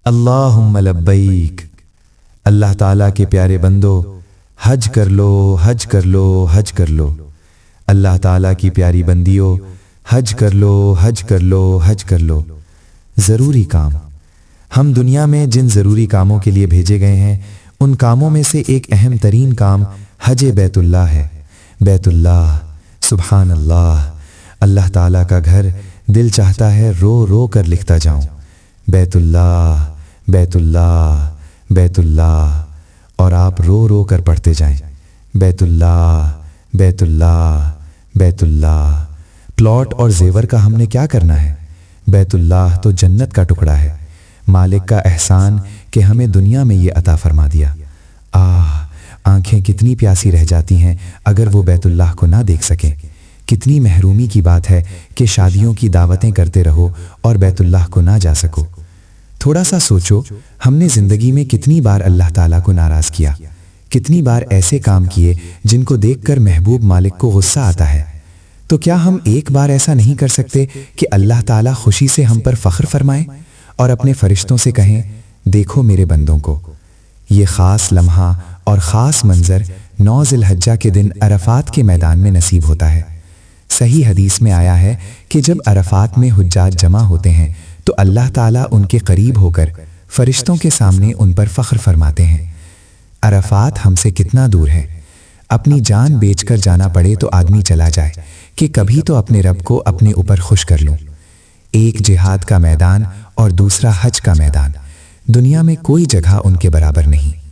اللہم لبیک۔ اللہ تعالیٰ کے پیارے بندو، حج کر لو، حج کر لو، حج کر لو۔ اللہ تعالیٰ کی پیاری بندیوں، حج کر لو، حج کر لو، حج کر لو۔ ضروری کام۔ ہم دنیا میں جن ضروری کاموں کے لیے بھیجے گئے ہیں، ان کاموں میں سے ایک اہم ترین کام حج بیت اللہ ہے۔ بیت اللہ، سبحان اللہ، اللہ تعالیٰ کا گھر دل چاہتا ہے رو رو کر لکھتا جاؤں، بیت اللہ، بیت اللہ، بیت اللہ، اور آپ رو رو کر پڑھتے جائیں، بیت اللہ، بیت اللہ، بیت اللہ۔ پلاٹ اور زیور کا ہم نے کیا کرنا ہے؟ بیت اللہ تو جنت کا ٹکڑا ہے، مالک کا احسان کہ ہمیں دنیا میں یہ عطا فرما دیا۔ آنکھیں کتنی پیاسی رہ جاتی ہیں اگر وہ بیت اللہ کو نہ دیکھ سکیں۔ کتنی محرومی کی بات ہے کہ شادیوں کی دعوتیں کرتے رہو اور بیت اللہ کو نہ جا سکو۔ تھوڑا سا سوچو، ہم نے زندگی میں کتنی بار اللہ تعالیٰ کو ناراض کیا، کتنی بار ایسے کام کیے جن کو دیکھ کر محبوب مالک کو غصہ آتا ہے۔ تو کیا ہم ایک بار ایسا نہیں کر سکتے کہ اللہ تعالیٰ خوشی سے ہم پر فخر فرمائے اور اپنے فرشتوں سے کہیں، دیکھو میرے بندوں کو؟ یہ خاص لمحہ اور خاص منظر 9 ذی الحجہ کے دن عرفات کے میدان میں نصیب ہوتا ہے۔ صحیح حدیث میں آیا ہے کہ جب عرفات میں حجاج جمع ہوتے ہیں تو اللہ تعالیٰ ان کے قریب ہو کر فرشتوں کے سامنے ان پر فخر فرماتے ہیں۔ عرفات ہم سے کتنا دور ہے؟ اپنی جان بیچ کر جانا پڑے تو آدمی چلا جائے کہ کبھی تو اپنے رب کو اپنے اوپر خوش کر لوں۔ ایک جہاد کا میدان اور دوسرا حج کا میدان، دنیا میں کوئی جگہ ان کے برابر نہیں۔